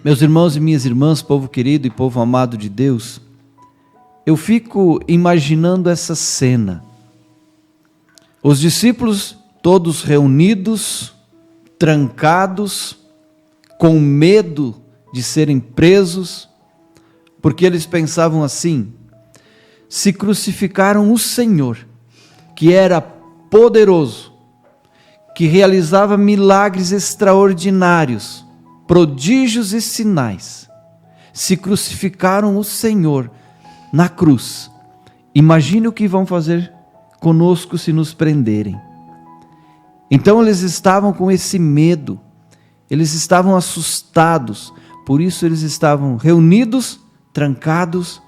Meus irmãos e minhas irmãs, povo querido e povo amado de Deus, eu fico imaginando essa cena. Os discípulos todos reunidos, trancados, com medo de serem presos, porque eles pensavam assim: se crucificaram o Senhor, que era poderoso, que realizava milagres extraordinários, prodígios e sinais, se crucificaram o Senhor na cruz, imagine o que vão fazer conosco se nos prenderem. Então eles estavam com esse medo, eles estavam assustados, por isso eles estavam reunidos, trancados,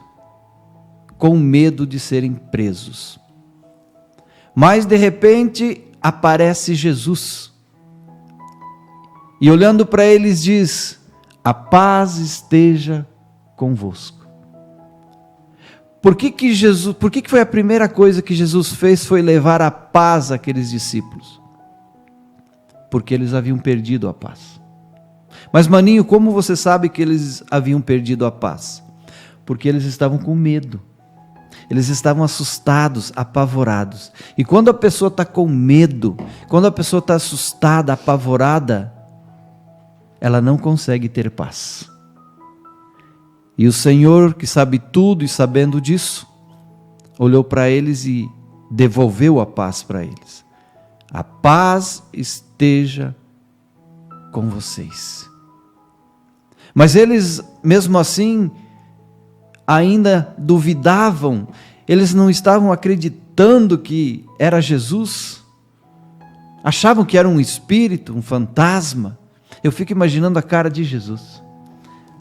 com medo de serem presos. Mas de repente aparece Jesus, e olhando para eles diz: a paz esteja convosco. Por que foi a primeira coisa que Jesus fez? Foi levar a paz àqueles discípulos. Porque eles haviam perdido a paz. Mas maninho, como você sabe que eles haviam perdido a paz? Porque eles estavam com medo. Eles estavam assustados, apavorados. E quando a pessoa está com medo, quando a pessoa está assustada, apavorada, ela não consegue ter paz. E o Senhor, que sabe tudo e sabendo disso, olhou para eles e devolveu a paz para eles. A paz esteja com vocês. Mas eles, mesmo assim, ainda duvidavam, eles não estavam acreditando que era Jesus, achavam que era um espírito, um fantasma. Eu fico imaginando a cara de Jesus,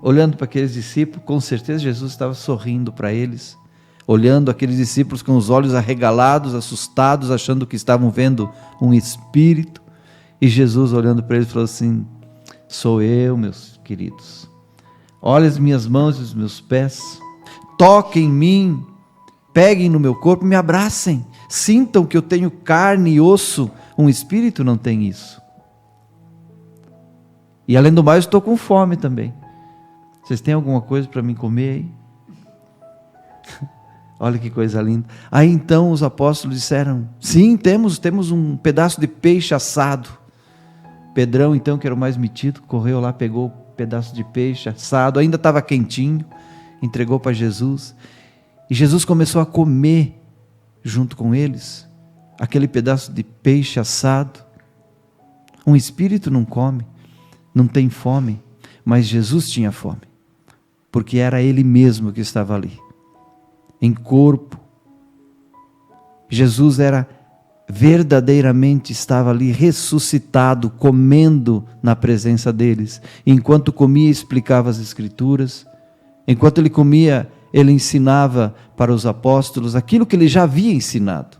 olhando para aqueles discípulos. Com certeza Jesus estava sorrindo para eles, olhando aqueles discípulos com os olhos arregalados, assustados, achando que estavam vendo um espírito, e Jesus olhando para eles falou assim: sou eu, meus queridos, olha as minhas mãos e os meus pés, toquem em mim, peguem no meu corpo, me abracem, sintam que eu tenho carne e osso, um espírito não tem isso. E além do mais, estou com fome também. Vocês têm alguma coisa para mim comer aí? Olha que coisa linda. Aí então os apóstolos disseram: sim, temos um pedaço de peixe assado. Pedrão então, que era o mais metido, correu lá, pegou um pedaço de peixe assado, ainda estava quentinho, entregou para Jesus. E Jesus começou a comer junto com eles aquele pedaço de peixe assado. Um espírito não come, não tem fome, mas Jesus tinha fome, porque era Ele mesmo que estava ali, em corpo. Jesus verdadeiramente estava ali ressuscitado, comendo na presença deles. Enquanto comia, explicava as Escrituras. Enquanto ele comia, ele ensinava para os apóstolos aquilo que ele já havia ensinado.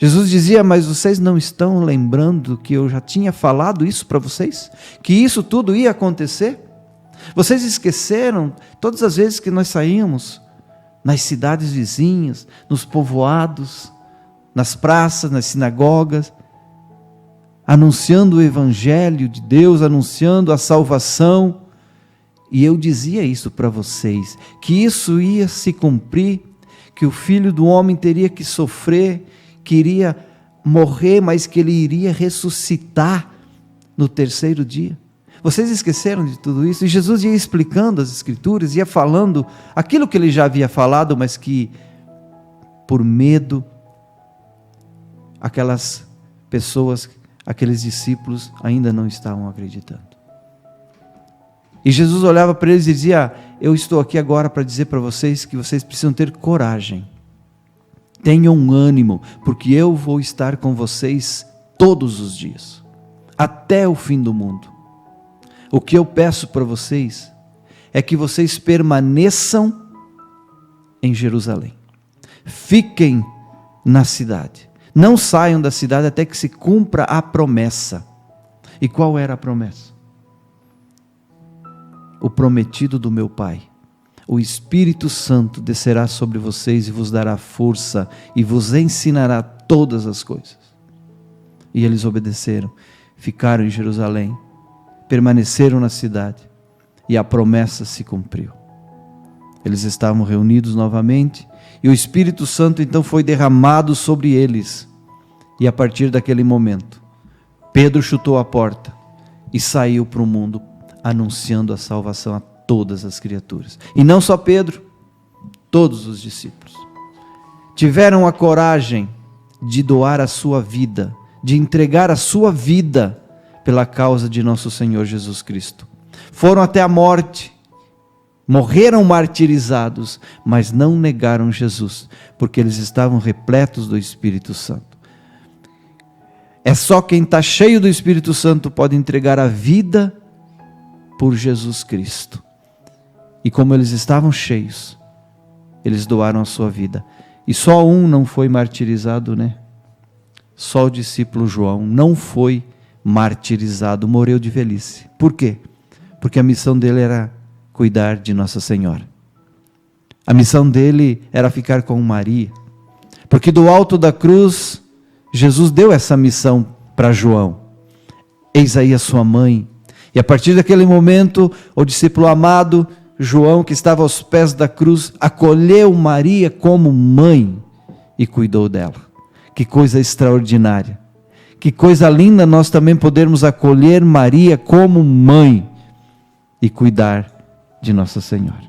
Jesus dizia: mas vocês não estão lembrando que eu já tinha falado isso para vocês? Que isso tudo ia acontecer? Vocês esqueceram todas as vezes que nós saímos nas cidades vizinhas, nos povoados, nas praças, nas sinagogas, anunciando o Evangelho de Deus, anunciando a salvação. E eu dizia isso para vocês, que isso ia se cumprir, que o Filho do Homem teria que sofrer, que iria morrer, mas que ele iria ressuscitar no terceiro dia. Vocês esqueceram de tudo isso? E Jesus ia explicando as Escrituras, ia falando aquilo que ele já havia falado, mas que por medo aquelas pessoas, aqueles discípulos ainda não estavam acreditando. E Jesus olhava para eles e dizia: eu estou aqui agora para dizer para vocês que vocês precisam ter coragem. Tenham ânimo, porque eu vou estar com vocês todos os dias, até o fim do mundo. O que eu peço para vocês é que vocês permaneçam em Jerusalém. Fiquem na cidade. Não saiam da cidade até que se cumpra a promessa. E qual era a promessa? O prometido do meu Pai. O Espírito Santo descerá sobre vocês e vos dará força e vos ensinará todas as coisas. E eles obedeceram, ficaram em Jerusalém, permaneceram na cidade. e a promessa se cumpriu. Eles estavam reunidos novamente e o Espírito Santo então foi derramado sobre eles. E a partir daquele momento, Pedro chutou a porta e saiu para o mundo anunciando a salvação a todas as criaturas. E não só Pedro, todos os discípulos tiveram a coragem de doar a sua vida, de entregar a sua vida pela causa de nosso Senhor Jesus Cristo. Foram até a morte, morreram martirizados, mas não negaram Jesus, porque eles estavam repletos do Espírito Santo. É só quem está cheio do Espírito Santo pode entregar a vida por Jesus Cristo. E como eles estavam cheios, eles doaram a sua vida. E só um não foi martirizado, né? Só o discípulo João não foi martirizado, morreu de velhice. Por quê? Porque a missão dele era cuidar de Nossa Senhora. A missão dele era ficar com Maria. Porque do alto da cruz, Jesus deu essa missão para João. Eis aí a sua mãe. E a partir daquele momento, o discípulo amado, João, que estava aos pés da cruz, acolheu Maria como mãe e cuidou dela. Que coisa extraordinária. Que coisa linda nós também podermos acolher Maria como mãe e cuidar de Nossa Senhora.